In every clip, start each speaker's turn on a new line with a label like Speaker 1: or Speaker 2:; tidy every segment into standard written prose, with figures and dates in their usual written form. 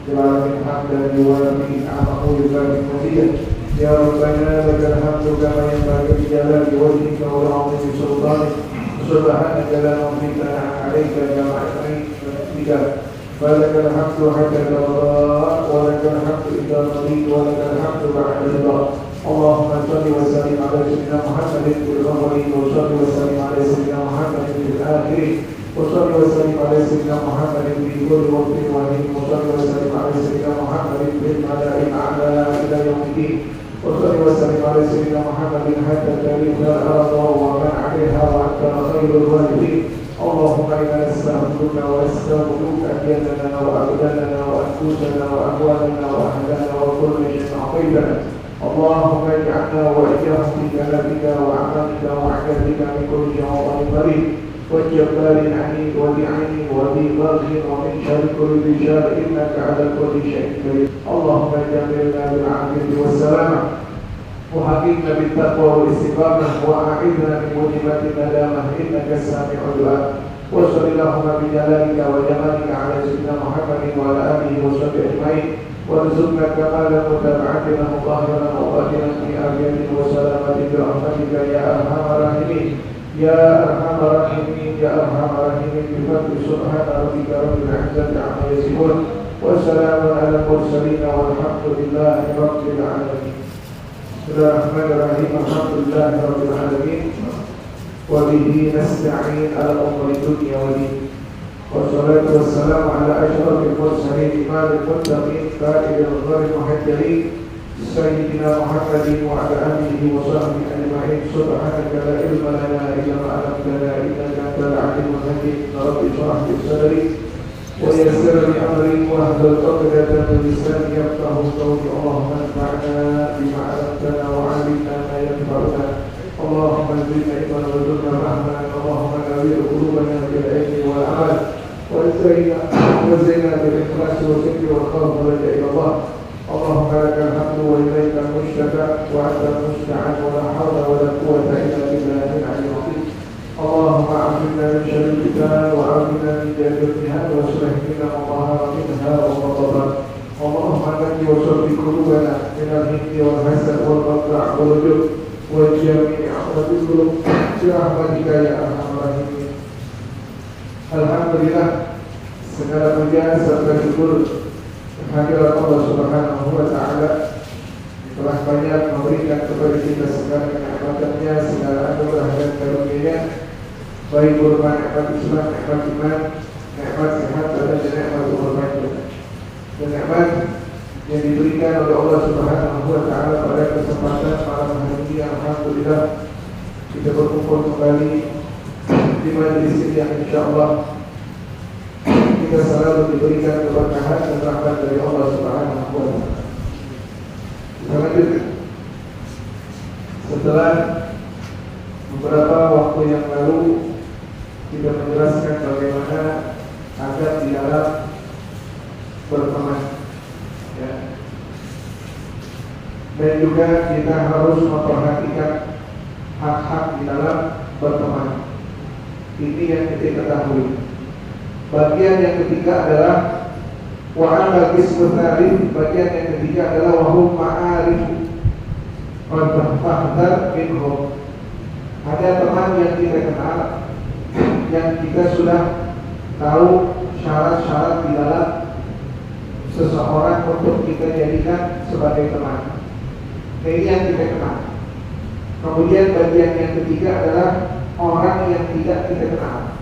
Speaker 1: جعل حمدا يوافي نعمه ويكافئ مزيدا يا ربنا لك الحمد كما ينبغي بجلال وجهك وعظيم سلطانك سبحانك لا نحصي ثناء عليك كما اثنيت بك فلك الحمد حتى ترضى ولك الحمد اذا رضيت ولك الحمد بعد رضا اللهم صل وسلم على سيدنا محمد في الاولين وصل وسلم على سيدنا محمد في الاخرين وصل وسلم على سيدنا محمد في كل وقت وحين وصل وسلم على سيدنا محمد في الملأ الاعلى الى يوم الدين وصل وسلم على سيدنا محمد حتى ترث الارض ومن عليها وانت خير الوارثين اللهم انا نستغفرك ونستغفرك ديننا وابداننا وانفسنا واموالنا واهلنا وكل شيء عطيتنا اللهم اجعلنا واياهم في جنتك وعملك وعجلك من كل شيطان مريض والجبار عنيد وبعين وذي بغي ومن شر كل رجال انك على كل شيء قدير اللهم جملنا بالعافيه والسلامه وحققنا بالتقوى والاستقامه واعذنا من موجبات الندامه انك السامع الدعاء وصل اللهم بجلالك وجمالك على سيدنا محمد وعلى اله وصحبه اجمعين وارزقنا كمال متابعتنا ظاهرا وباطنا في عافيه وسلامه برحمتك يا ارحم الراحمين يا ارحم الراحمين يا ارحم الراحمين بفضل سبحان ربك رب العزه عما يصفون والسلام على المرسلين والحمد لله رب العالمين. Bismillahirrahmanirrahim. Alhamdulillah rabbil alamin. Wa bihi nasta'in ala umuri dunya wa din. Wassalatu wassalamu ala asyrafil mursalin imamil muttaqin qa'idil gharib muhajjalin sayyidina Muhammadin wa ala alihi wa sahbihi ajma'in. Subhanaka la ilma lana illa ma 'allamtana innaka antal alimul hakim. Rabbi shrah li sadri wa yassir li amri wahlul 'uqdatam min lisani yafqahu qawli. Allahumma anfa'na bima 'allamtana wa 'allimna ma yanfa'una. Allahumma zidna ilman warzuqna rahman. Allahumma nawwir qulubana bil 'ilmi wal 'amal وزينا بالإخلاص والذكر والخوف والرجاء إلى الله. اللهم لك الحمد وإليك المشتكى وأنت المستعان ولا حول ولا قوة إلا بالله العلي العظيم. اللهم أعفنا من شر الفتن وأعفنا من جهل الجهاد واصلح لنا ما ظهر منها وما بطن. اللهم نجي وصرف قلوبنا من الهند والحسد والبغضاء والجبن والجميع أمراض القلوب برحمتك يا أرحم الراحمين. Alhamdulillah, segala puja serta syukur kehadirat Allah Subhanahu wa taala telah banyak memberikan kepada kita segala nikmat-Nya, segala anugerah dan karunia-Nya, baik berupa nikmat Islam, nikmat iman, nikmat sehat dan nikmat hormat dan nikmat yang diberikan oleh Allah Subhanahu wa taala pada kesempatan malam hari ini. Alhamdulillah kita berkumpul kembali di majlis ini yang insyaallah kita selalu diberikan keberkahan dan rahmat dari Allah Subhanahu wa taala. Kita lanjut. Setelah beberapa waktu yang lalu kita menjelaskan bagaimana agar di dalam berteman, ya. Dan juga kita harus memperhatikan hak-hak di dalam berteman. Ini yang kita ketahui. Bagian yang ketiga adalah wa'amal qismu tsalits. Bagian yang ketiga adalah wahum ma'arif fahdar minhum. Ada teman yang kita kenal, yang kita sudah tahu syarat-syarat di dalam seseorang untuk kita jadikan sebagai teman. Ini yang kita kenal. Kemudian bagian yang ketiga adalah orang yang tidak kita kenal.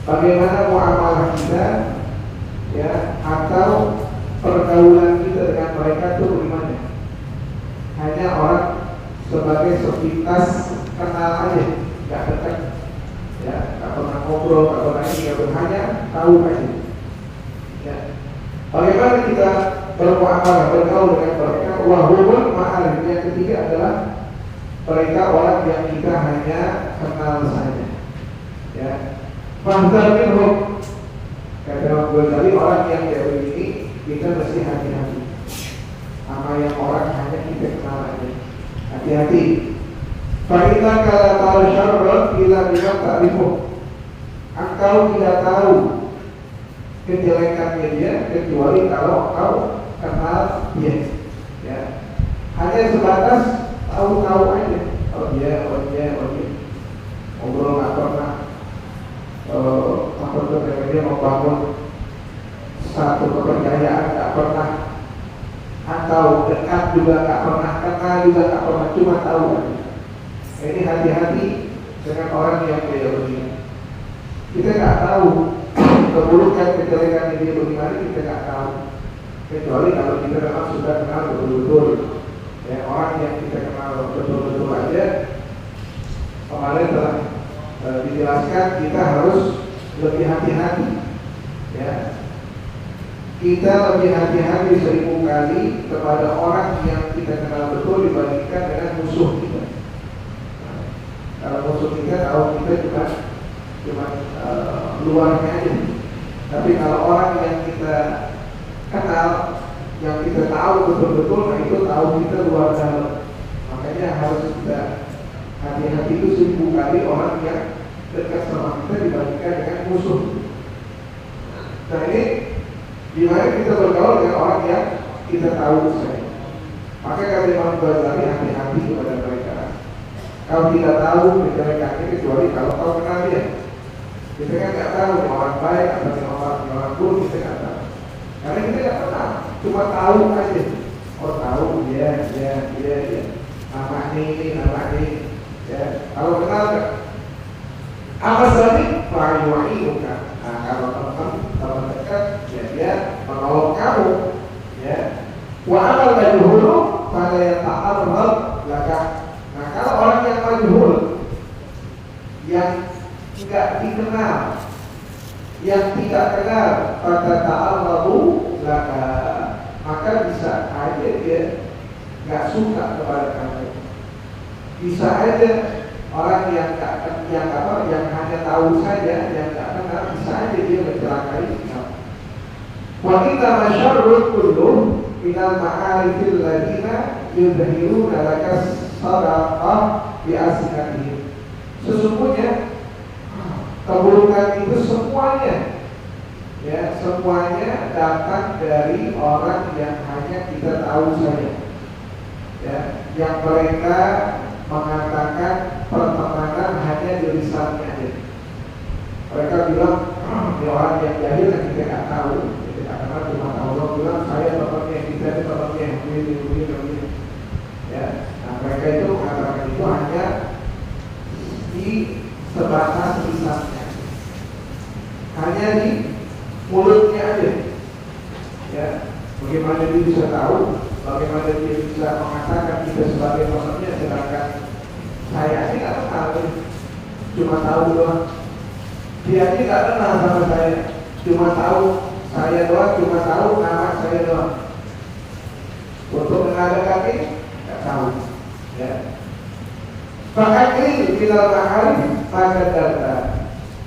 Speaker 1: Bagaimana muamalah kita, ya, atau pergaulan kita dengan mereka itu bagaimana? Hanya orang sebagai sepintas kenal aja, nggak dekat, ya, nggak pernah ngobrol, nggak pernah ini, nggak hanya tahu aja. Ya. Bagaimana kita bermuamalah, bergaul dengan mereka? Wahumul ma'arif. Yang ketiga adalah mereka orang yang kita hanya kenal saja, ya. Fahdar minhum. Kata Imam Ghazali, orang yang kayak begini kita mesti hati-hati sama yang orang hanya kita kenal aja. Hati-hati. Fa inna kala ta'al syarran ila bima ta'rifu. Engkau tidak tahu kejelekannya dia kecuali kalau kau kenal dia. Ya. Hanya sebatas tahu-tahu aja. Oh dia. Ngobrol nggak pernah apa tuh namanya membangun satu kepercayaan nggak pernah, atau dekat juga nggak pernah, kenal juga nggak pernah, cuma tahu aja. Ini hati-hati dengan orang yang kayak begini. Kita nggak tahu keburukan kejelekan dia bagaimana, kita nggak tahu. Kecuali kalau kita memang sudah kenal betul-betul. Ya, orang yang kita kenal betul-betul aja, kemarin telah dijelaskan kita harus lebih hati-hati. Ya, kita lebih hati-hati 1000 kali kepada orang yang kita kenal betul dibandingkan dengan musuh kita. Nah, kalau musuh kita tahu kita cuma luarnya aja. Tapi kalau orang yang kita kenal, yang kita tahu betul-betul, nah itu tahu kita luar dalam. Makanya harus kita hati-hati itu 1000 kali orang yang dekat sama kita dibandingkan dengan musuh. Nah ini dimana kita bergaul dengan orang yang kita tahu saja. Maka kata Imam Ghazali, hati-hati kepada mereka. Kau tidak tahu kejelekannya kecuali kalau kau kenal dia. Kita kan nggak tahu orang baik atau orang buruk, kita nggak tahu. Karena kita nggak kenal, cuma tahu aja. Oh tahu dia. Nama ini. Ya, kalau kenal nggak? Apa tadi? Bukan. Nah, kalau teman dekat, ya dia menolong kamu. Ya. Wa amal majhulu pada yang ta'arrad laka. Nah, kalau orang yang majhul, yang tidak dikenal, yang tidak kenal, pada ta'arradu laka, maka bisa aja dia nggak suka kepada kamu. Bisa aja orang yang hanya tahu saja, yang nggak kenal, bisa aja dia mencelakai kamu. Wa kita masyarrut kullu minal ma'arifil ladina yudhiruna laka sadaqah bi asnatihim. Sesungguhnya keburukan itu semuanya datang dari orang yang hanya kita tahu saja. Ya, yang mereka mengatakan pertemanan hanya di lisannya aja. Mereka bilang ini orang yang jahil yang kita nggak tahu, kita kenal cuma Allah bilang saya temannya, kita itu temannya, begini. Ya, nah mereka itu mengatakan itu hanya di sebatas lisannya, hanya di mulutnya aja. Ya, bagaimana dia bisa tahu? Bagaimana dia bisa mengatakan kita sebagai temannya, sedangkan saya ini nggak kenal, cuma tahu doang. Dia ini nggak kenal sama saya, cuma tahu saya doang, cuma tahu nama saya doang. Untuk mengadakan ini nggak tahu. Ya. Bahkan ini bila mahal pada data,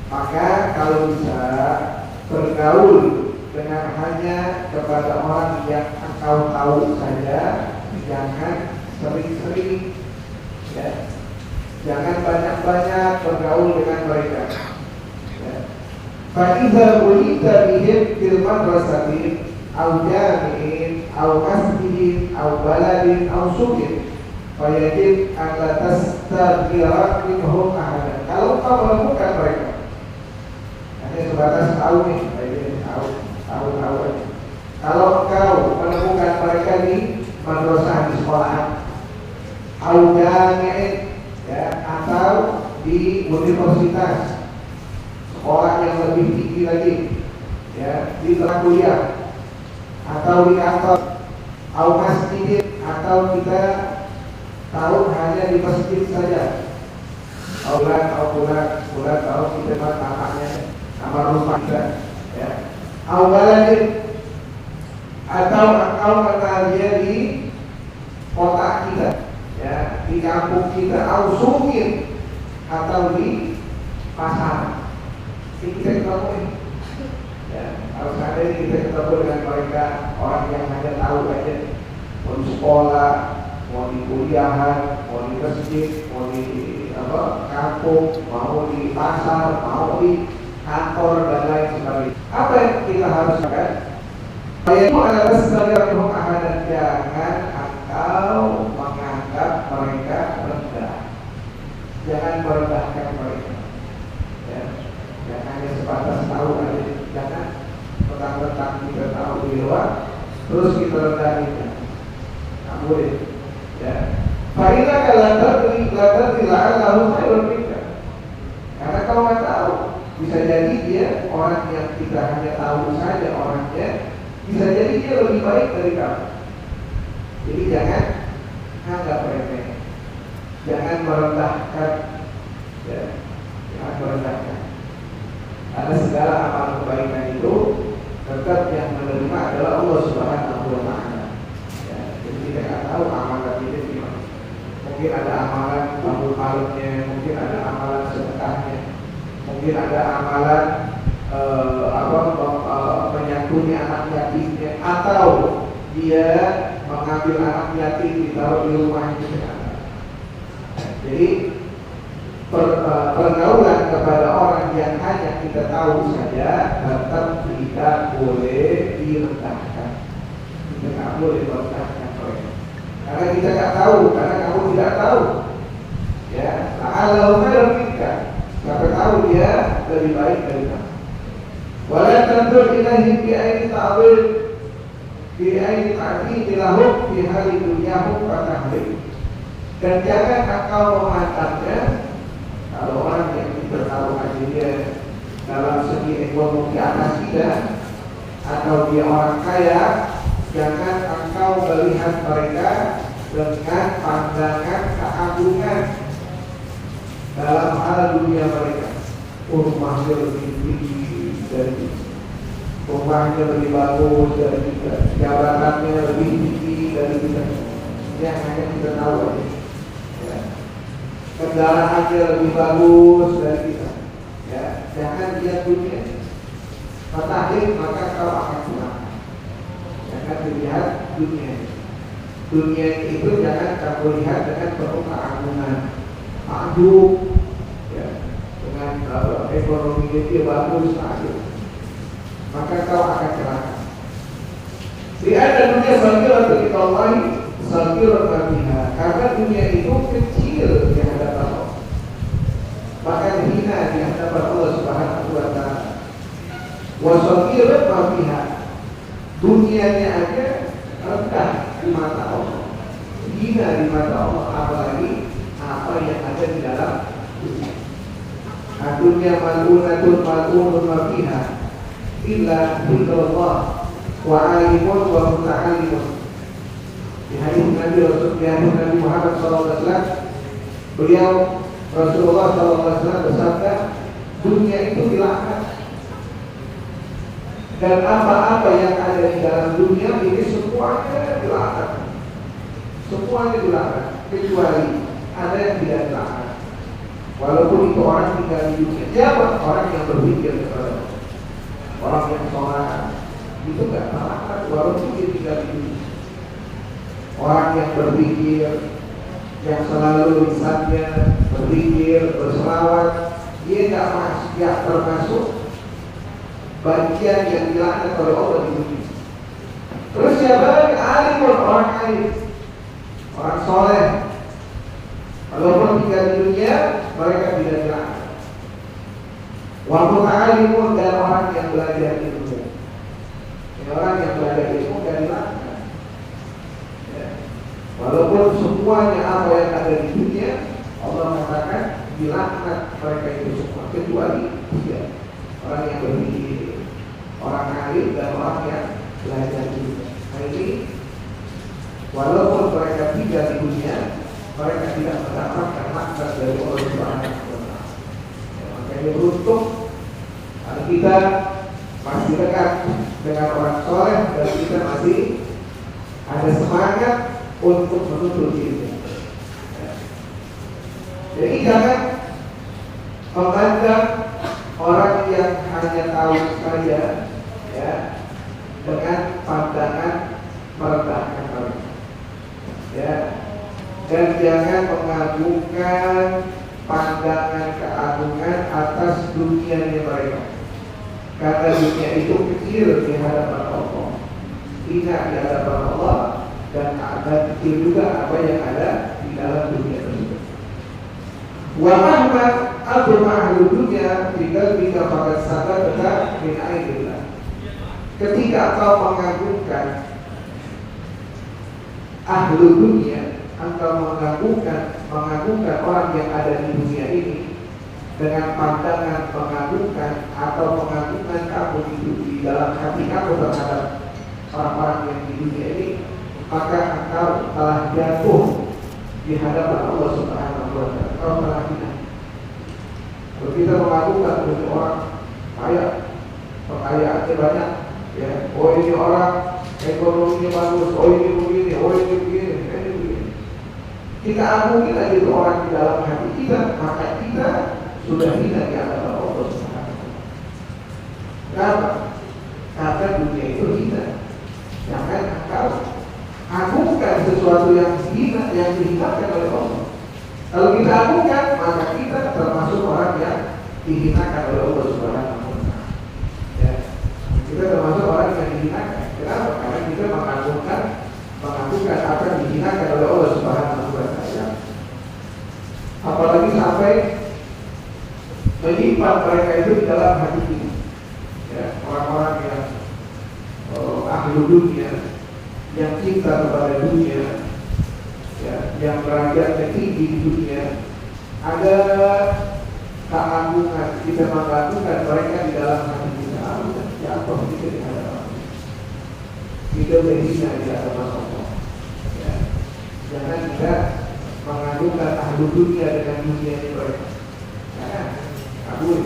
Speaker 1: maka kalau bisa bergaul dengan hanya kepada orang yang engkau tahu saja, jangan sering-sering, ya. Jangan banyak-banyak bergaul dengan mereka. Ya. Fa'idha ulita bihim fil madrasati au jami'in au masjidin au baladin au suqin fayajib an la tastaghfira minhum ahadan. Kalau kau menemukan mereka hanya sebatas tahu nih, tahu aja. Kalau kau menemukan mereka di madrasah, di sekolahan, au jami'in, ya, atau di universitas, sekolah yang lebih tinggi lagi, ya, di tempat kuliah, atau di kantor, au masjid, atau kita tahu hanya di masjid saja. Bulan tahu kita namanya, nama rumah kita, ya. Awaladin, atau engkau kenal dia di kota kita, ya, di kampung kita, au suqin, atau di pasar. Ini kita ketemu, ya. Kalau seandainya kita ketemu dengan mereka, orang yang hanya tahu aja, mau di sekolah, mau di kuliahan, mau di masjid, mau di kampung, mau di pasar, mau di kantor dan lain sebagainya. Apa yang kita harus lakukan? Yaitu adalah sebagai ahad, dan jangan engkau menganggap mereka rendah. Jangan merendahkan mereka. Ya. Jangan hanya sebatas tahu aja. Jangan tentang kita tahu di luar, terus kita rendahin. Nggak boleh. Ya. Fa'ila kalatar tidak lalu saya berpikir. Karena kau nggak tahu, bisa jadi dia orang yang kita hanya tahu saja orangnya, bisa jadi dia lebih baik dari kamu. Jadi jangan anggap remeh, jangan merendahkan, ya, jangan merendahkan. Karena segala amal kebaikan itu tetap yang menerima adalah Allah Subhanahu wa Ta'ala. Ya, jadi kita nggak tahu amalan kita gimana. Mungkin ada amalan malu-malunya, mungkin ada amalan sedekahnya, mungkin ada amalan menyantuni anak yatimnya, atau dia mengambil anak yatim ditaruh di rumahnya. Jadi pergaulan kepada orang yang hanya kita tahu saja tetap tidak boleh direndahkan. Kita tidak boleh merendahkan mereka. Karena kita tidak tahu, karena kamu tidak tahu. Ya, Allah berfirman, siapa tahu dia lebih baik dari kamu. Wala tandur ilahi bi aini ta'wil bi aini ta'wil lahum fi hali dunyahum wa tahlik. Dan jangan engkau memandangnya, kalau orang yang kita tahu dia dalam segi ekonomi atas kita, atau dia orang kaya, jangan engkau melihat mereka dengan pandangan keagungan dalam hal dunia mereka. Rumahnya lebih tinggi dari kita, rumahnya lebih bagus dari kita, jabatannya lebih tinggi dari kita. Yang hanya kita tahu aja. Ya. Kendaraannya lebih bagus dari kita. Ya, jangan lihat dunia. Fatahik maka kau akan pulang. Jangan dilihat dunia. Dunia itu jangan kamu lihat dengan penuh keagungan, makhluk, ya, dengan ekonomi dia bagus, makhluk. Maka kau akan celaka. Lihat dunia bagi kita Allah, karena dunia itu kecil di hadapan Allah, bahkan hina di hadapan Allah Subhanahu wa Ta'ala. Wasagirat mafiha, dunianya aja rendah di mata Allah, hina di mata Allah, apalagi apa yang ada di dalam dunia. Dunia mal'unatun mafiha illa Allah wa alimun wa muta'alimun. Di hadis Nabi Muhammad SAW, beliau Rasulullah SAW bersabda, dunia itu dilaknat, dan apa-apa yang ada di dalam dunia ini semuanya dilaknat, semuanya dilaknat, kecuali ada yang tidak dilaknat. Walaupun itu orang tinggal di dunia, siapa? Orang yang berpikir kepada orang yang sholat itu nggak dilaknat, walaupun dia tinggal di dunia. Orang yang berpikir, yang selalu lisannya berpikir, berselawat, dia tidak termasuk bagian yang dilaknat oleh Allah di dunia. Terus siapa lagi? Alimun, orang alim, orang soleh. Walaupun tinggal di dunia, mereka tidak dilaknat. Waktu alimun, dan orang yang belajar di dunia. Orang yang belajar ilmu tidak dilaknat. Walaupun semuanya apa yang ada di dunia, Allah mengatakan dilaknat mereka itu semua, kecuali tiga: orang yang berpikir, orang alim, dan orang yang belajar di dunia. Nah ini, walaupun mereka tinggal di dunia, mereka tidak mendapatkan laknat dari Allah Subhanahu wa Ta'ala. Makanya beruntung kalau kita masih dekat dengan orang soleh dan kita masih ada semangat untuk menuntut ilmu. Jadi jangan memandang orang yang hanya tahu saja, ya, dengan pandangan merendahkan mereka, ya, dan jangan mengagungkan pandangan keagungan atas dunianya mereka. karena dunia itu kecil di hadapan Allah, hina di hadapan Allah, dan ada kecil juga apa yang ada di dalam dunia tersebut. Wa mahma adma ahlu dunya tinggal bila pada sadar dekat min ainillah. Ketika kau mengagungkan ahlu dunia, engkau mengagungkan orang yang ada di dunia ini dengan pandangan mengagungkan atau mengagungkan kamu di dalam hati kamu terhadap orang-orang yang di dunia ini, maka engkau telah jatuh di hadapan Allah Subhanahu wa Ta'ala. Engkau telah hina. Kalau kita mengagungkan dunia orang kaya, kekayaannya banyak, ya, oh ini orang ekonominya bagus, oh ini begini, oh ini begini, ini begini. Kita agungin aja itu orang di dalam hati kita, maka kita sudah hina di hadapan Allah Subhanahu wa Ta'ala. Kenapa? Karena dunia itu hina. Jangan engkau agungkan sesuatu yang hina, yang dihinakan oleh Allah. Kalau kita agungkan, maka kita termasuk orang yang dihinakan oleh Allah Subhanahu wa Ta'ala. Ya. Kita termasuk orang yang dihinakan. Kenapa? Karena kita mengagungkan apa yang dihinakan oleh Allah Subhanahu wa Ta'ala. Apalagi sampai menyimpan mereka itu di dalam hati kita. Ya, orang-orang yang ahlu dunia, yang cinta kepada dunia, ya, yang derajatnya tinggi di dunia, ada keagungan, kita mengagungkan mereka di dalam hati kita. Jatuh kita di hadapan kita, berhina di hadapan Allah. Ya. Jangan kita mengagungkan ahlu dunia dengan dunia mereka. Jangan kabur.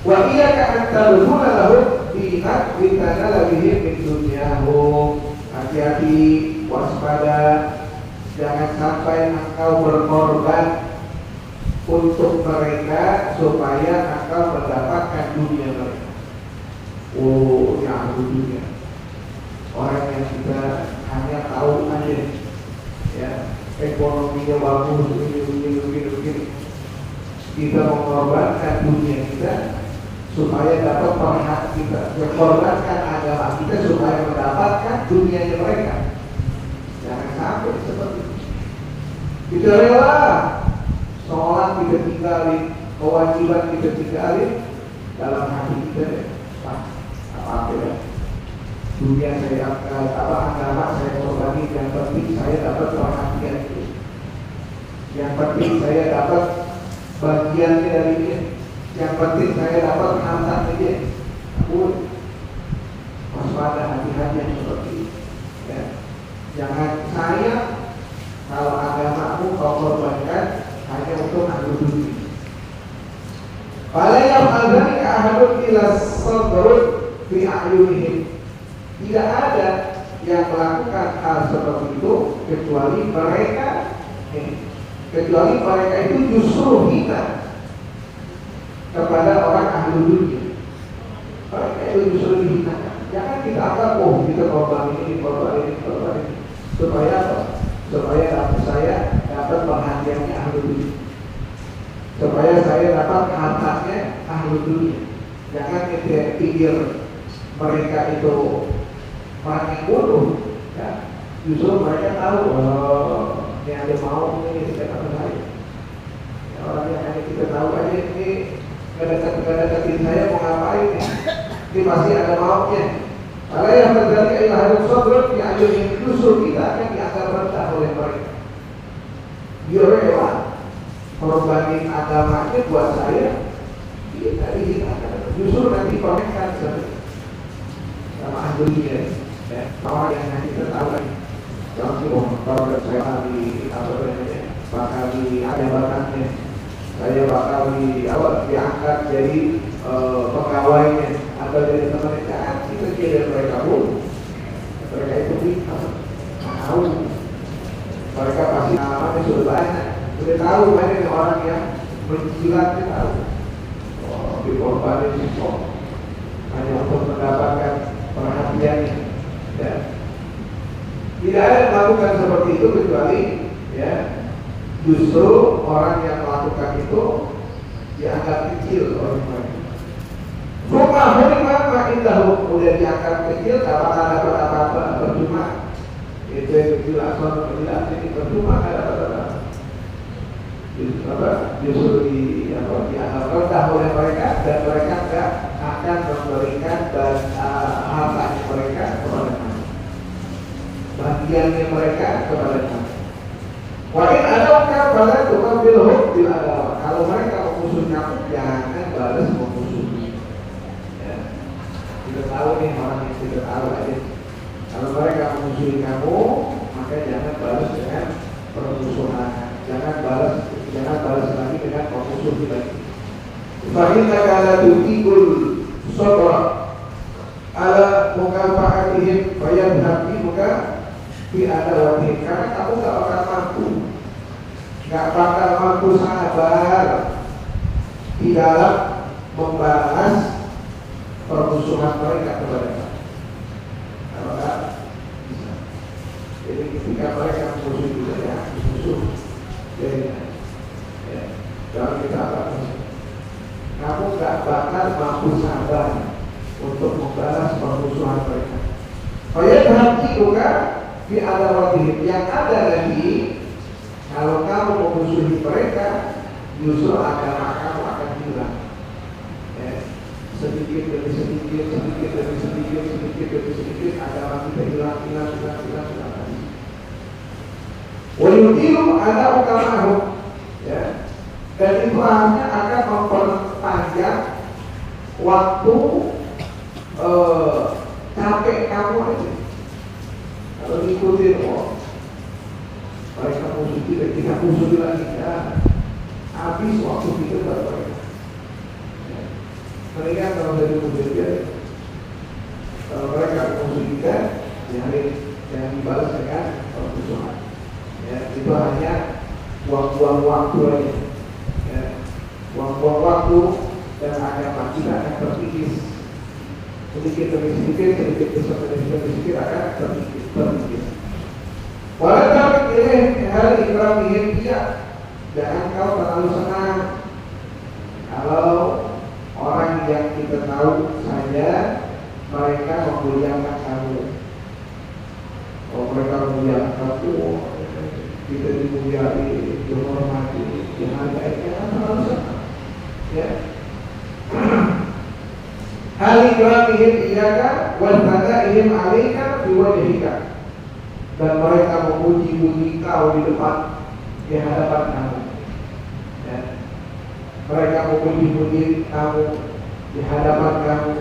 Speaker 1: Wa iyyaka an tadkhula lahum fi haqqihi labihim min dunyahum. Hati-hati, waspada, jangan sampai engkau berkorban untuk mereka supaya engkau mendapatkan dunia mereka. Oh, ya dunia. Orang yang kita hanya tahu aja, ya, ekonominya bagus, begini. Kita mengorbankan dunia kita supaya dapat perhatian kita, mengorbankan agama kita supaya mendapatkan dunia mereka. Jangan sampai seperti itu. Kita rela sholat kita tinggalin, kewajiban kita tinggalin, dalam hati kita apa ya? Dunia saya agama saya korbani, yang penting saya dapat perhatian itu. Yang penting saya dapat bagiannya dari dia. Yang penting saya dapat harta dia. Aku waspada, hati-hati yang seperti itu. Ya. Jangan saya kalau agamamu kau korbankan hanya untuk ahlu dunia. Fala yaf'alani ahadun illa sabrun fi a'yunihim. Tidak ada yang melakukan hal seperti itu kecuali mereka itu justru hina kepada orang ahlu dunia. Mereka itu justru dihinakan. Jangan kita anggap, oh kita korban ini. Supaya apa? Supaya saya dapat perhatiannya ahlu dunia. Supaya saya dapat hartanya ahlu dunia. Jangan kita pikir mereka itu orang yang bodoh. Ya. Justru mereka tahu, ini ada mau ini tidak akan saya. Ya, orang yang hanya kita tahu aja ini dekat-dekat saya mau ngapain ya? Ini pasti ada maunya. Kalau yang terjadi ialah harus sobrang yang ada yang justru kita akan dianggap rendah oleh mereka. Dia rela korbanin agamanya buat saya, kita dihinakan. Justru nanti konekan sama ahlinya, ya, orang yang nanti kita tahu lagi. Kalau saya di bakal ada bakatnya, saya bakal diangkat jadi pegawainya atau jadi temannya. Kita jadi mereka pun, mereka itu tahu, mereka pasti namanya sudah banyak, sudah tahu banyak orang yang menjilatnya tahu. Dikorbanin siswa hanya untuk mendapatkan perhatiannya. Ya. Tidak ada yang melakukan seperti itu kecuali ya justru orang yang melakukan itu dianggap kecil oleh mereka. Rumah hormat indahu, udah diangkat kecil, gak bakal dapat apa-apa, percuma. Itu yang kecil asal ini percuma, gak dapat apa-apa. Justru dianggap rendah oleh mereka, dan mereka gak akan memberikan hartanya mereka kepada kami, bagiannya mereka kepada kami. Wa'in adawka fala tuqabilhum bil adawa. Kalau mereka memusuhi kamu, jangan balas memusuhi. Ya. Kita tahu nih orang yang tidak tahu aja. Kalau mereka memusuhi kamu, maka jangan balas dengan permusuhan. Jangan balas lagi dengan memusuhi lagi. Fa'inna kana tutikul sabra ala mukafa'atihim fayadhhabi muka fi adawatihim. Karena kamu gak bakal mampu sabar di dalam membalas permusuhan mereka kepada kamu. Kalau gak bisa. Jadi ketika mereka memusuhi kita, ya musuh. Jadi ya, jangan kita apa? Kamu gak bakal mampu sabar untuk membalas permusuhan mereka. Fayadhhabi muka fi adawatihim. Yang ada lagi, kalau kamu memusuhi mereka, justru agama kamu akan hilang. Ya. Sedikit demi sedikit, agama kita hilang. Wayudilu ada ukamahu. Ya. Dan itu hanya akan memperpanjang waktu capek kamu aja. Kalau ngikutin mereka musuh kita musuh lagi, ya habis waktu kita buat mereka. Mereka kalau dari musuh dia, kalau mereka musuh kita, jangan dibalas dengan permusuhan. Ya, itu hanya buang-buang waktu aja. Ya, buang-buang waktu, dan agama kita akan terkikis. Sedikit demi sedikit akan terkikis. Walau ini hal ikramihim, jangan kau terlalu senang kalau orang yang kita tahu saja mereka memuliakan kamu. Kalau mereka memuliakan kamu, kita dimuliai, dihormati, dihargai, jangan terlalu senang. Ya. Hal ikramihim iyaka wa tadaihim alaika biwajhika. Dan mereka memuji-muji kau di hadapan kamu. Ya. Mereka memuji-muji kamu di hadapan kamu,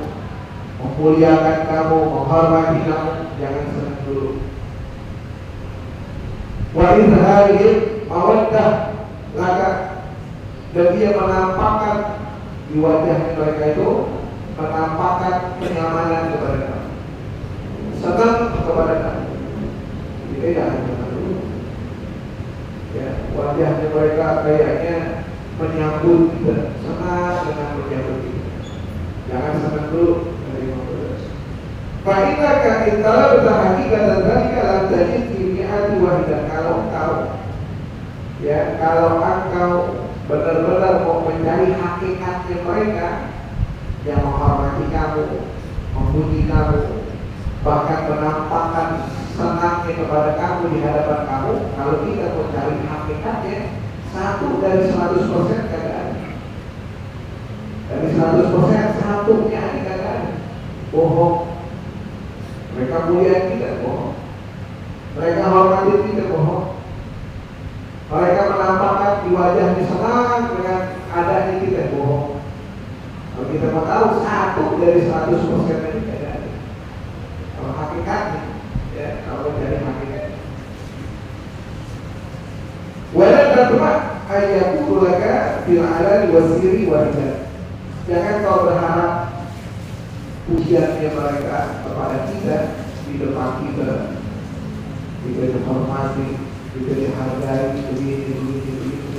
Speaker 1: memuliakan kamu, menghormati kamu. Jangan senang dulu. Wa izharihim mawaddah laka. Dan dia menampakkan di wajah mereka itu, menampakkan kenyamanan kepada kamu, senang kepada kamu. Kita jangan senang dulu. Ya, wajahnya mereka kayaknya menyambut kita, senang dengan menyambut kita. Jangan senang dulu dari manusia. Fa'inaka intala bertahaki kata dzalika lam tajid fi mi'ati wahidah. Kalau engkau benar-benar mau mencari hakikatnya mereka yang menghormati kamu, memuji kamu, bahkan menampakkan senangnya kepada kamu di hadapan kamu, kalau kita mencari hakikatnya, 1 dari 100% kagak ada. Dari 100% satunya kagak ada. Bohong. Mereka mulia kita, bohong. Mereka hormati kita, bohong. Mereka menampakkan di wajahnya senang dengan adanya kita, bohong. Kalau kita mau tahu 1 dari 100% ini kagak ada. Kalau hakikatnya, ya, kalau dari hakikat. Walau terjemah ayatku laka fil alani wasiri wajah. Jangan kau berharap pujiannya mereka kepada kita di depan kita, kita dihormati, kita dihargai, begini.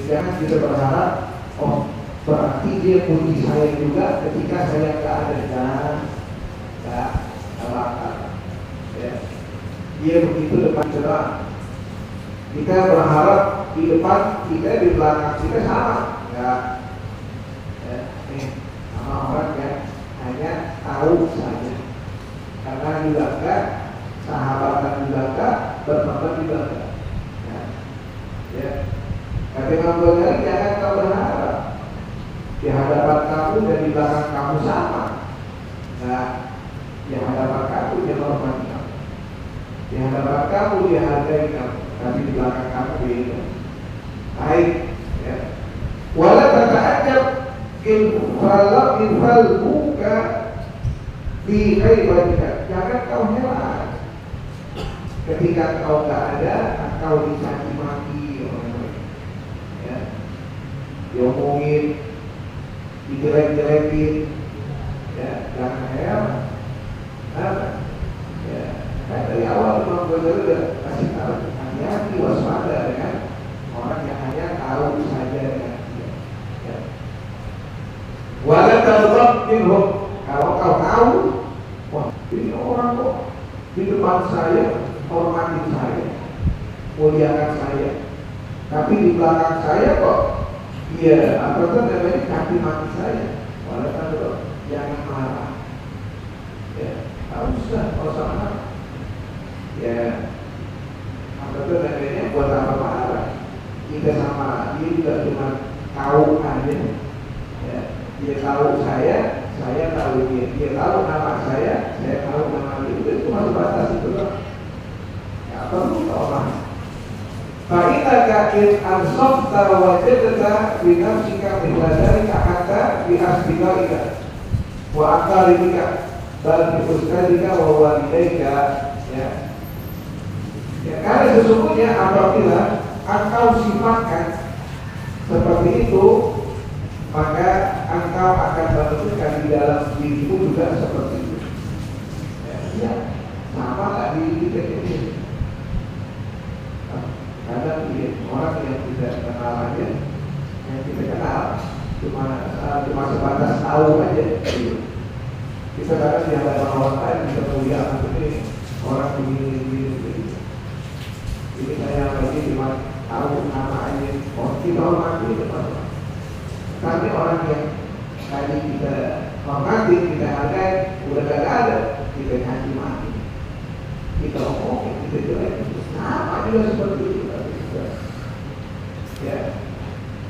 Speaker 1: Jangan kita berharap, oh berarti dia puji saya juga ketika saya nggak ada. Nggak bakal. Ya. Dia begitu depan kita. Kita berharap di depan kita, di belakang kita sama. Enggak. Ya. Nih, sama orang ya hanya tahu saja. Karena juga enggak, sahabatan juga enggak, berteman juga enggak. Ya. Kata Imam Ghazali, jangan kau berharap di hadapan kamu dan di belakang kamu sama. Nah, di hadapan kamu dia hormati kamu, di hadapan kamu dia hargai kamu, tapi di belakang kamu beda. Baik, ya. Wala tata'ajab infal buka di kaibatika. Jangan kau heran ketika kau tak ada, kau dicaci maki orang lain, ya, diomongin, dijelek-jelekin, ya, jangan heran. Ya, kan dari awal Imam Ghazali udah kasih tahu, hati-hati, waspada dengan orang yang hanya tahu saja dengan dia. Ya. Wala tadhab minhum, kalau kau tahu, wah ini orang kok di depan saya hormati saya, muliakan saya, tapi di belakang saya kok dia apa tuh namanya caci maki saya. Wala tadhab, jangan marah. Ya, tak usah, kalau sama, ya, apa tuh namanya buat apa marah? Kita sama dia juga cuma tahu aja, ya. Dia tahu saya tahu dia. Dia tahu nama saya tahu nama dia. Itu cuma sebatas itu loh. Ya perlu orang. Fa'inaka in ansafta wajadta binafsika mihladalika hatta bi'asbikaika wa akaribika bal bi'ustadika wa walidaika, ya. Ya, karena sesungguhnya apabila engkau sifatkan seperti itu, maka engkau akan menemukan di dalam dirimu juga seperti itu. Ya, sama nggak diri kita ini? Kadang orang yang tidak kenal aja, yang kita kenal cuma sebatas tahu aja. Kita kadang di hadapan orang lain bisa melihat ini orang begini. Ini saya lagi cuma tahu nama aja. Oh, kita hormati teman-teman. Tapi orang yang tadi kita hormati, kita hargai, udah gak ada, kita caci maki, kita omongin, kita jelek, sama juga seperti itu. Ya,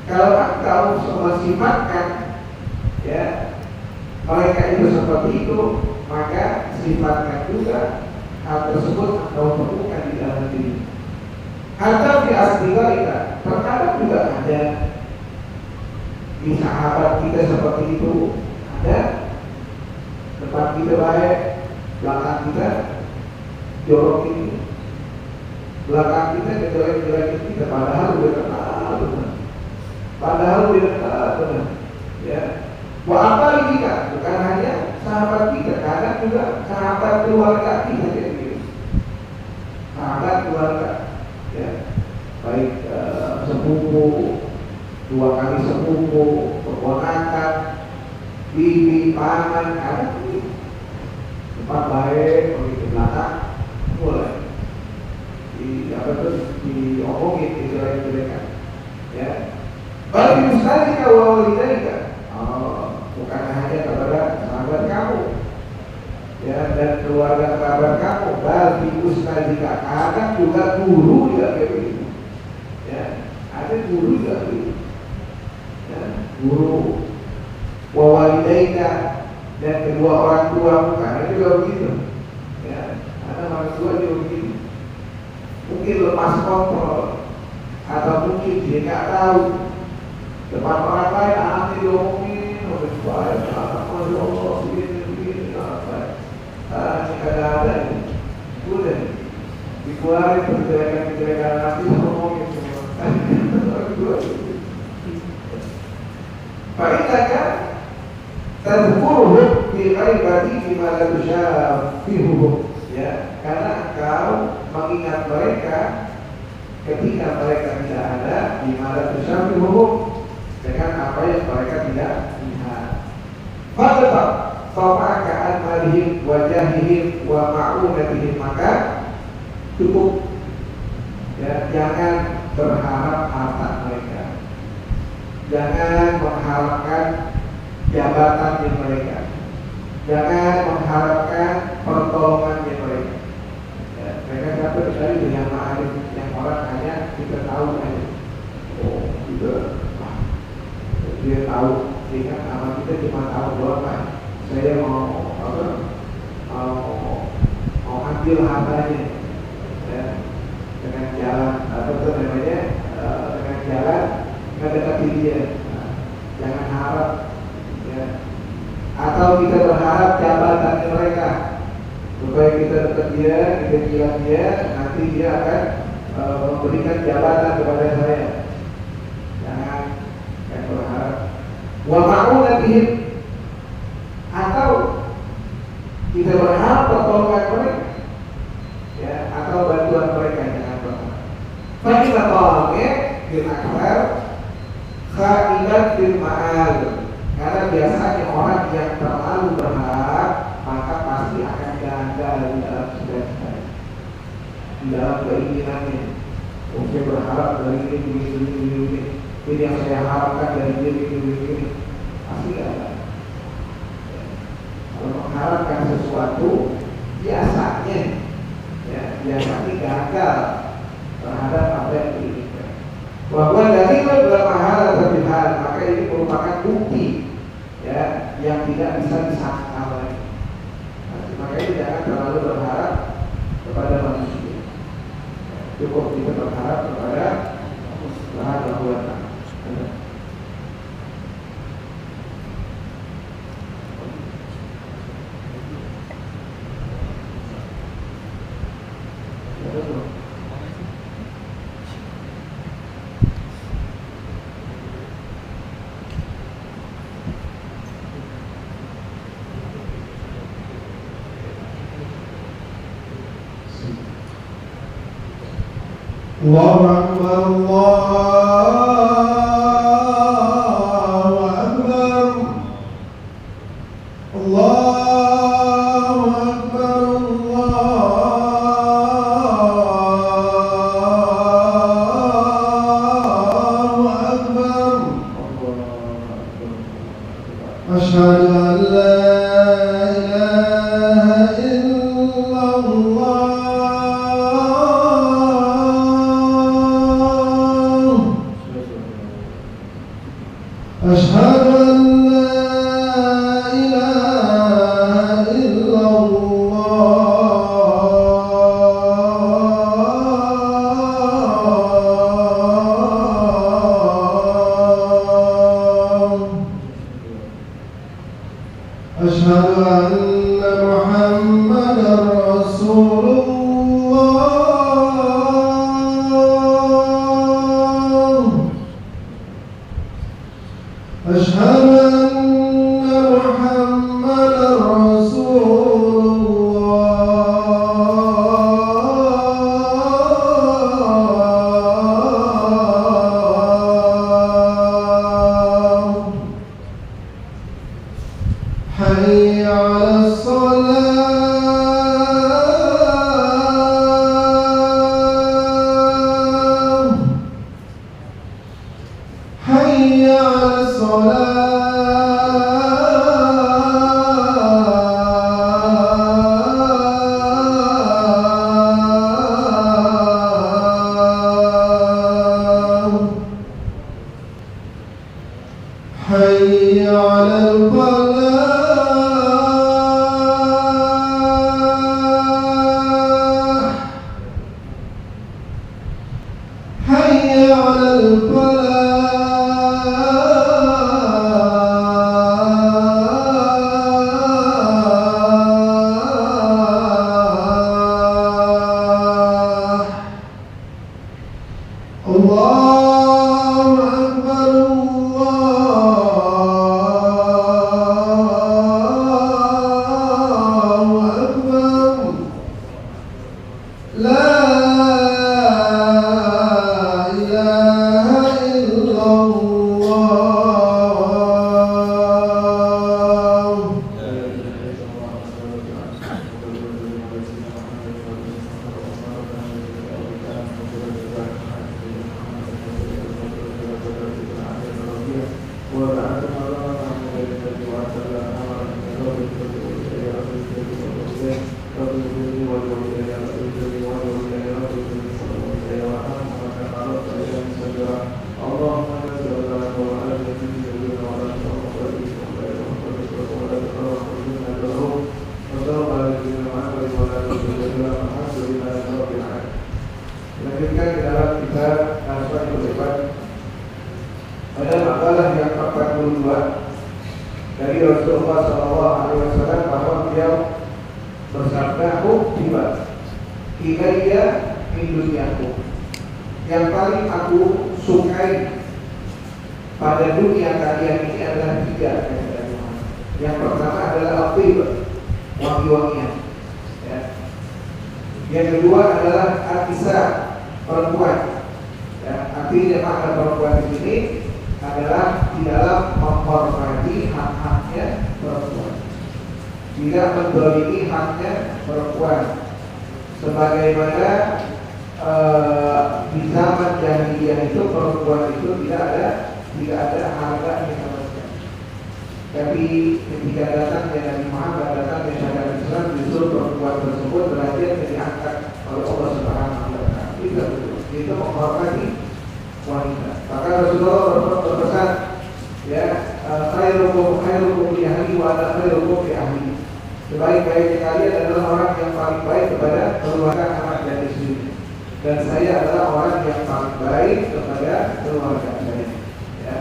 Speaker 1: kalau engkau mensifatkan, ya, mereka itu seperti itu, maka sifatkan juga hal tersebut engkau temukan di dalam diri. Atau di aslinya, terkadang juga ada di sahabat kita seperti itu, ada depan kita baik, belakang kita jorokin, belakang kita jelek-jelekin kita, padahal udah kenal benar, benar, ya. Wah apa kita bukan hanya sahabat kita, kadang juga sahabat keluarga kita gitu, sahabat keluarga, ya, baik sepupu, 2 kali sepupu, keponakan, bibi, paman, kadang ini depan baik, begitu belakang mulai diomongin, dijelek-jelekan, ya. Bagi ustadzika wa walidaika, bukan hanya kepada sahabat kamu, ya, dan keluarga sahabat kamu, bagi ustadzika, kadang juga guru juga begitu, ya, ada guru juga begitu, ya, guru, wa walidaika, dan kedua orang tuamu, kadang juga begitu, ya, ada orang tua juga begitu. Mungkin lepas kontrol, atau mungkin dia nggak tahu depan orang lain anaknya diomongin, udah baik, masya Allah, begini, apa? Ini kadang-kadang ini, udah dikeluarin kejelekan nanti ngomongin semua. Fa'inaka tadhkuruhum fi ghaibati bima la tusyabihuhum, ya, karena engkau mengingat mereka ketika mereka tidak ada, bima la tusyabihuhum, dengan apa yang mereka tidak lihat. Fadhab tafaka an-malihim wa jahihim wa ma'unatihim, maka cukup, ya, jangan berharap harta mereka, jangan mengharapkan jabatan di mereka, Jangan mengharapkan pertolongan mereka. Ya, mereka dapat sekali dengan ma'arif yang orang hanya kita tahu aja. Oh, kita dia tahu, sehingga nama kita cuma tahu doang kan. Saya mau apa? Mau ambil hartanya, ya, dengan jalan apa itu namanya, dengan jalan mendekati dia. Nah, jangan harap, ya. Atau kita berharap jabatan mereka supaya kita dekat dia, kita bilang dia, nanti dia akan memberikan jabatan kepada saya. Jangan berharap. Wa ma'unatihim, atau kita berharap pertolongan mereka, ya, atau bantuan mereka. Jangan berharap. Kita tolongnya bil akbar khaibat bil ma'al. Karena biasanya orang yang terlalu berharap maka pasti akan gagal di dalam cita-cita, di dalam keinginannya. Saya berharap dari ini. Ini yang saya harapkan dari ini. Pasti gagal. Kalau mengharapkan sesuatu biasanya, ya, biasanya gagal terhadap apa yang diinginkan. Bahwa dari dalam hal terlihat, maka ini merupakan bukti, ya, yang tidak bisa disangkal lagi. Makanya jangan terlalu berharap kepada manusia. Cukup kita berharap kepada Tuhan Tuhan.
Speaker 2: Allahu Akbar, Allahu Akbar, Allahu Akbar, Allahu Akbar. Asyhadu an la ilaha illallah. أشهد أن لا إله إلا الله. أشهد أن محمدا رسول الله. أشهد أن محمدا رسول الله. حي على الصلاة.
Speaker 1: Lanjutkan di dalam kita Nasrul Berdebat pada makalah yang 42 dari Rasulullah SAW bahwa beliau bersabda, "Tiba ilayya min dunyakum." Yang paling aku sukai pada dunia kalian ini adalah 3. Yang pertama adalah al-tib, wangi-wangian. Ya. Yang kedua adalah al-nisa, perempuan. Ya. Artinya makna perempuan di sini adalah di dalam menghormati hak-haknya perempuan, tidak mendolimi haknya perempuan, sebagaimana di zaman jahiliyah itu perempuan itu tidak ada harganya sama sekali. Tapi ketika datangnya Nabi Muhammad, datangnya syariat Islam, justru perempuan tersebut derajatnya diangkat oleh Allah Subhanahu wa Ta'ala. Itu menghormati wanita. Maka Rasulullah berpesan, ya, khairukum li ahli wa ana khairukum li ahli. Sebaik-baiknya kalian adalah orang yang paling baik kepada keluarga, anak dan istri. Dan saya adalah orang yang paling baik kepada keluarga saya. Ya.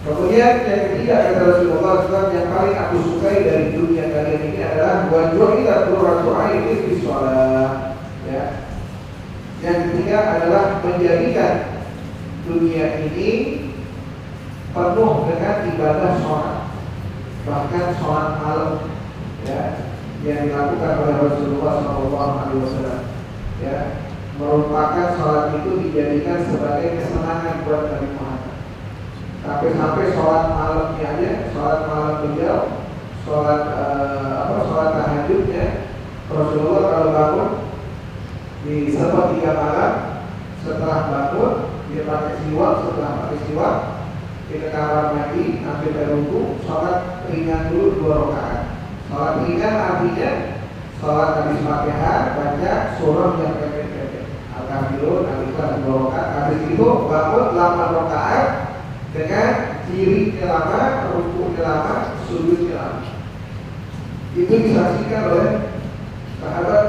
Speaker 1: Kemudian yang ketiga kata Rasulullah SAW, yang paling aku sukai dari dunia kalian ini adalah wajuhilat qurratu aini fi shalah. Ya. Yang ketiga adalah menjadikan dunia ini penuh dengan ibadah sholat, bahkan sholat malam, ya, yang dilakukan oleh Rasulullah SAW. Ya, merupakan sholat itu dijadikan sebagai kesenangan buat Nabi Muhammad. Sampai sholat malamnya aja, sholat malam beliau, sholat tahajudnya, Rasulullah kalau bangun di sepertiga malam, setelah bangun dia pakai siwak, setelah pakai siwak dia ke kamar mandi, ambil air wudu, sholat ringan dulu 2 rakaat. Sholat ringan artinya sholat habis Fatihah, baca surah yang pendek-pendek, Al-Kafirun, Al-Ikhlas 2 rakaat. Habis itu bangun 8 rakaat dengan dirinya lama, rukuknya lama, sujudnya lama. Itu disaksikan oleh sahabat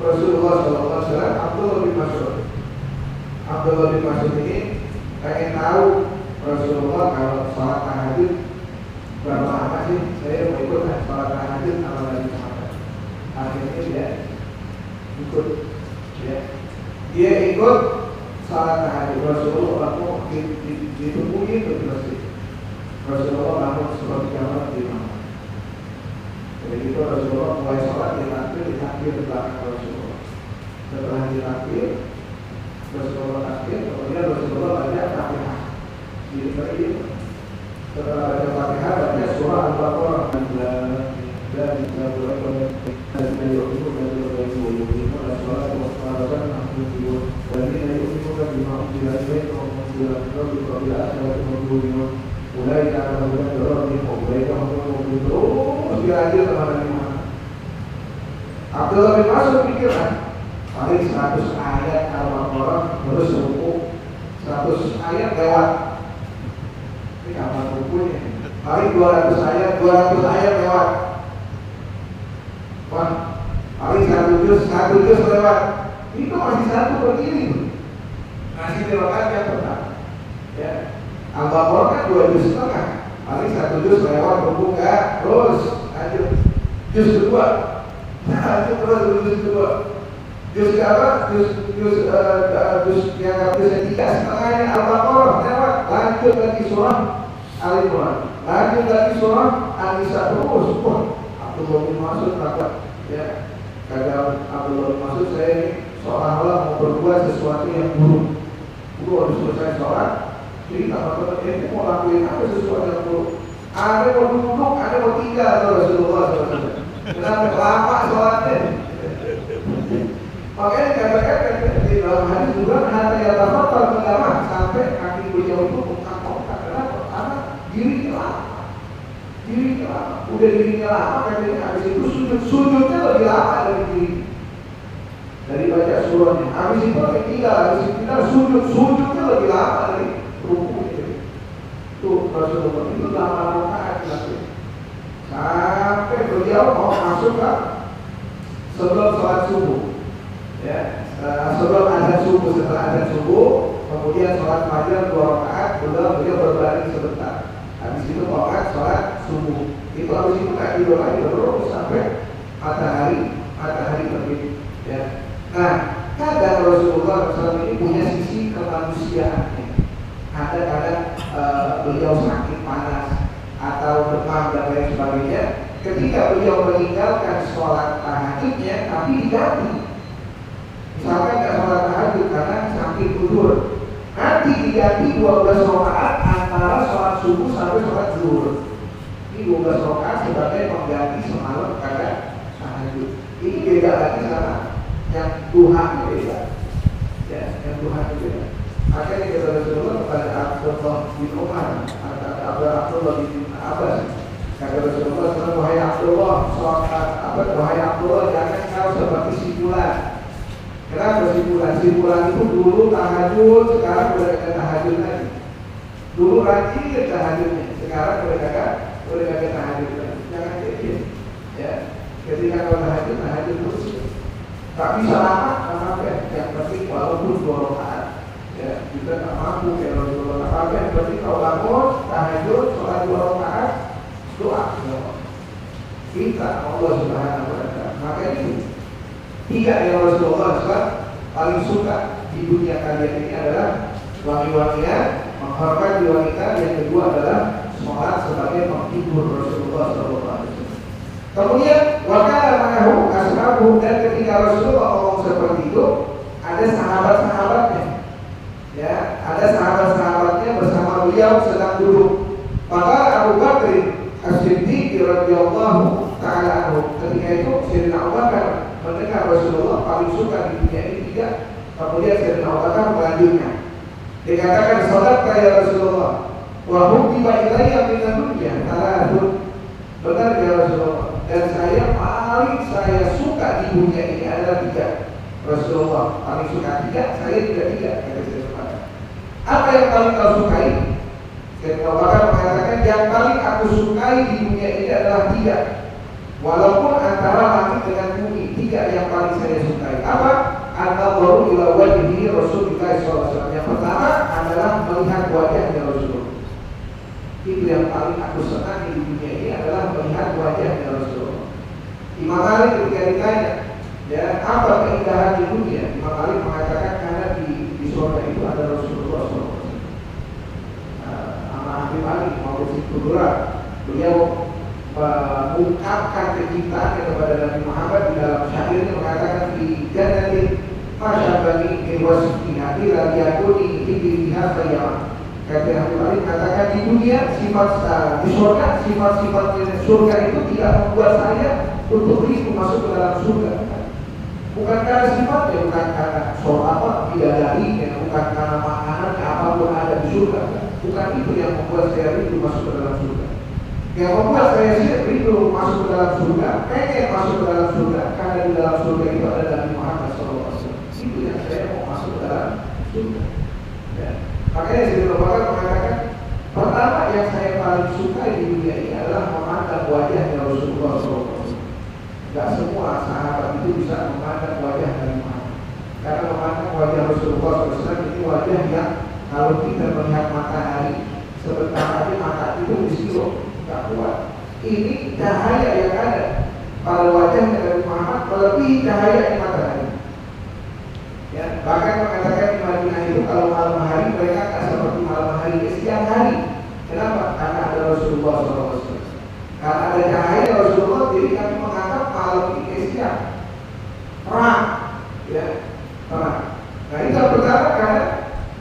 Speaker 1: Rasulullah SAW, Abdullah bin Mas'ud. Abdullah bin Mas'ud ini pengen tahu Rasulullah kalau sholat tahajud berapa lama sih? Saya mau ikut sholat tahajud sama Nabi Muhammad. Akhirnya dia ikut. Ya. Dia ikut sholat tahajud. Rasulullah bangun ditungguin itu di masjid. Rasulullah bangun seperti malam di mana. Jadi itu Rasulullah mulai sholat ditakbir di belakang Rasulullah. Setelah ditakbir, Rasulullah takbir, kemudian Rasulullah baca Fatihah. Jadi setelah baca Fatihah, baca surah Al-Baqarah. Abdullah bin Mas'ud pikir paling 100 ayat Al-Baqarah terus ruku, 100 ayat lewat. Ini kapan rukunya? Paling 200 ayat lewat. Wah, paling 1 juz lewat. Itu masih satu berdiri. Masih lewat yang pertama. Ya. Al-Baqarah kan 2 juz setengah. Paling 1 juz lewat, ruku enggak, terus lanjut. Juz kedua. Lanjut terus juz kedua. Juz apa? Juz yang ketiga setengahnya Al-Baqarah lewat. Lanjut lagi surah Al-Imran. Lanjut lagi surah An-Nisa terus. Abdullah bin Mas'ud takut, ya. Kata Abdullah bin Mas'ud, saya ini seolah-olah mau berbuat sesuatu yang buruk. Guru harus selesai sholat. Jadi tak ini mau lakuin apa sesuatu yang buruk. Ada mau duduk, ada mau tinggal atau Rasulullah SAW. Kenapa lama sholatnya? Makanya dikatakan di dalam hadis juga hanya yatafakkar ulama sampai kaki beliau itu bengkak-bengkak. Kenapa? Karena dirinya lama. Udah dirinya lama, katanya habis itu sujudnya lebih lama dari diri. Dari baca surahnya. Habis itu tinggal sujudnya lebih lama dari rukuknya. Tuh Rasulullah itu lama rakaat dilakukan. Sampai beliau mau masuk ke sebelum sholat subuh. Ya, sebelum azan subuh, setelah azan subuh, kemudian sholat fajar 2 rakaat, beliau berbaring sebentar. Habis itu sholat subuh. Itu habis itu nggak tidur lagi terus sampai matahari terbit. Ya. Nah, kadang Rasulullah SAW ini punya sisi kemanusiaannya. Kadang-kadang beliau sakit panas atau demam dan lain sebagainya. Ketika beliau meninggalkan sholat tahajudnya, tapi diganti. Misalkan nggak sholat tahajud karena sakit tidur, nanti diganti 12 rakaat antara sholat subuh sampai sholat zuhur. Ini 12 rakaat sebagai pengganti semalam pada tahajud. Ini beda lagi sama yang duha beda. Ya, yang duha beda. Akhirnya kita Rasulullah kepada Abdullah bin Umar atau Abdullah bin Abbas. Kata Rasulullah SAW, wahai Abdullah, wahai Abdullah, jangan kau seperti si fulan. Kenapa si fulan? Si fulan itu dulu tahajud, sekarang udah kagak tahajud lagi. Dulu rajin tahajudnya, sekarang udah kagak tahajud lagi. Jangan kayak gitu. Ya, ketika kau tahajud terus. Tak bisa lama ya. Yang penting walaupun 2 rakaat. Ya, kita tak mampu ya Rasulullah. Tapi yang penting kau bangun tahajud, sholat 2 rakaat. Doa kita Allah Subhanahu wa Ta'ala. Maka ini 3 yang Rasulullah SAW paling suka di dunia kalian ini adalah wangi-wangian, menghormati wanita. Yang kedua adalah sholat sebagai penghibur Rasulullah SAW. Kemudian wakala ma'ahu ashabuhu, dan ketika Rasulullah ngomong seperti itu, ada sahabat-sahabatnya. Ya, ada sahabat-sahabatnya bersama beliau sedang duduk. Maka Abu Bakr As-Siddiq radhiyallahu ta'ala anhu, ketika itu Sayyidina Abu Bakar mendengar Rasulullah paling suka di dunia ini 3. Kemudian Sayyidina Abu Bakar melanjutkan, dikatakan sadaqta ya Rasulullah wa hubbiba ilayya min dunya thalathun. Benar ya Rasulullah, dan saya suka di dunia ini adalah 3. Rasulullah paling suka 3, saya juga 3, kata Sayyidina Abu Bakar. Apa yang paling kau sukai? Sayyidina Abu Bakar mengatakan, yang paling aku sukai di dunia ini adalah 3. Walaupun antara langit dengan bumi, 3 yang paling saya sukai. Apa? An-nadharu ila wajhi Rasulullah SAW. Yang pertama adalah melihat wajahnya Rasulullah. Itu yang paling aku senang di dunia ini adalah melihat wajahnya Rasulullah. Imam Malik ketika ditanya, ya, apa keindahan di dunia? Imam Malik mengatakan karena di surga itu ada Rasulullah SAW. Habib Ali maupun Sidura, beliau mengungkapkan kecintaan kepada Nabi Muhammad di dalam syairnya, mengatakan di jannatin masyabani irwasiki hati radiyakuni hidriha sayyama. Kata Habib Ali mengatakan di dunia di surga sifat-sifat surga itu tidak membuat saya untuk rindu masuk ke dalam surga. Bukan karena sifatnya, bukan karena bidadari, bukan karena makanan apapun ada di surga. Bukan itu yang membuat saya rindu masuk ke dalam surga. Yang membuat saya rindu masuk ke dalam surga, pengen masuk ke dalam surga, karena di dalam surga itu ada Nabi Muhammad SAW. Itu yang saya mau masuk ke dalam surga. Ya. Makanya Sayyidina Abu Bakar mengatakan, pertama yang saya paling suka di dunia ini adalah memandang wajahnya Rasulullah SAW. Tidak semua sahabat itu bisa memandang wajah Nabi Muhammad. Karena memandang wajah Rasulullah SAW ini wajah yang kalau kita melihat matahari sebentar aja mata itu disilau, tidak kuat. Ini cahaya yang ada pada wajahnya Nabi Muhammad melebihi cahaya matahari. Ya, bahkan mengatakan di Madinah itu kalau malam hari mereka tidak seperti malam hari di siang hari. Kenapa? Karena ada Rasulullah SAW. Karena ada cahaya Rasulullah, jadi kami menganggap malam ini siang. Terang, ya, terang. Nah itu yang pertama, karena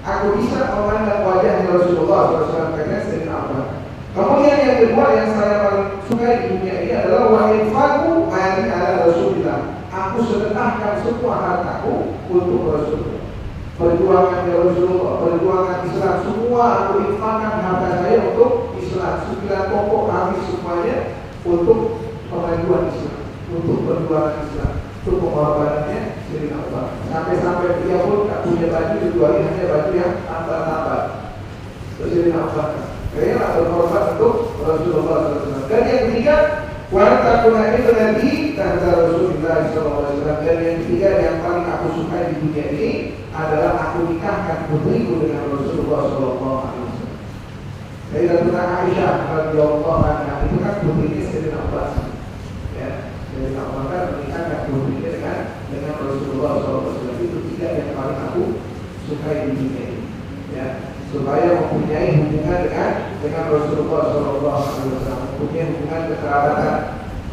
Speaker 1: aku bisa memandang wajahnya Rasulullah SAW. Karena Sayyidina Abu Bakar. Kemudian yang kedua yang saya paling suka di dunia ini adalah wa'infaku ma'ani ala Rasulullah. Aku sedekahkan semua hartaku untuk Rasulullah. Perjuangan Rasulullah, perjuangan Islam, semua aku infakkan harta saya untuk Islam. 9 pokok habis semuanya untuk kemajuan Islam, untuk perjuangan Islam, untuk pengorbanannya Sayyidina Abu Bakar. Sampai-sampai dia pun tak punya baju, dijualin hanya baju yang tambah-tambah. Sayyidina Abu Bakar kayaknya berkorban untuk Rasulullah SAW. Dan yang ketiga, wanita kuna ini berarti kata Rasulullah Rasulullah SAW. Dan yang ketiga yang paling aku sukai di dunia ini adalah aku nikahkan putriku dengan Rasulullah SAW. Sayyidatuna Aisyah radhiyallahu anha itu kan putrinya Sayyidina Abbas. Ya, Sayyidina Abbas kan menikahkan putrinya dengan Rasulullah SAW. Itu tiga yang paling aku sukai di dunia ini. Ya, supaya mempunyai hubungan dengan Rasulullah SAW, mempunyai hubungan kekerabatan.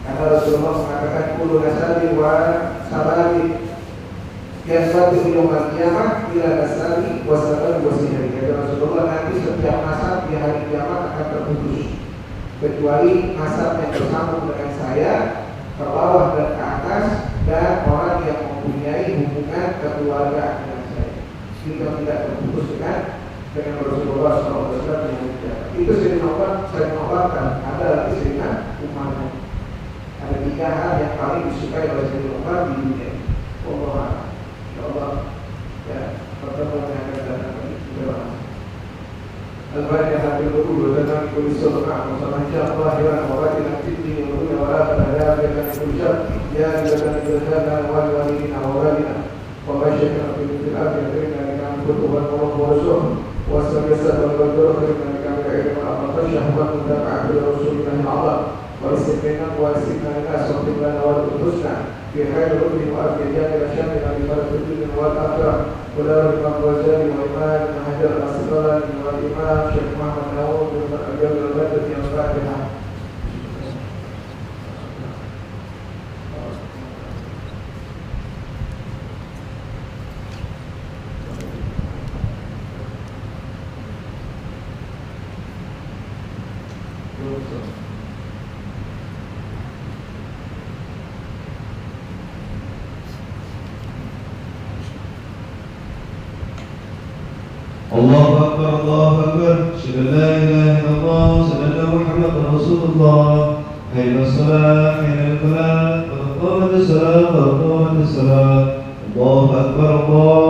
Speaker 1: Karena Rasulullah mengatakan kullu nasabi wa sababi yang satu yaumal qiyamah ila nasabi wa sababi wa sihri. Kata Rasulullah, nanti setiap nasab di hari kiamat akan terputus kecuali nasab yang bersambung dengan saya ke bawah dan ke atas, dan orang yang mempunyai hubungan keluarga dengan saya. Kita tidak terputus dengan Rasulullah SAW yang mulia. Itu saya mengabarkan. Ada lagi Sayyidina Umar. Ada tiga hal yang paling disukai oleh Sayyidina Umar di dunia. Allah, ya Allah, ya pertemuan yang akan datang ini. Terima kasih. Al-Fatihah habil qulub dan kulli sabqa wa sabqa zahiran wa batinan fid din wa dunya wa akhirah ya kulli syar ya lillahi wa walidina wa walidina wa basyirna fil akhirati innaka kuntuban wa rasul wa sabiyasa wal badru innaka ka'ilun wa tashahhadu mutaqa'at rasulina Allah wa istiqamah wa istiqamah sabqan wa husna fi khair ruhi wa arjiyati rasyadina bi barakati wal akhirah. Wadar Imam Ghazali wa Imam Hajar Al-Asqalani wa Imam Syekh Muhammad Nawawi wa Al-Jabir Al-Badr yang Fatihah.
Speaker 2: الله أكبر الله أكبر أشهد أن لا إله إلا الله وأشهد أن محمدا رسول الله حي على الصلاة حي على الفلاح قد قامت الصلاة قد قامت الصلاة الله أكبر الله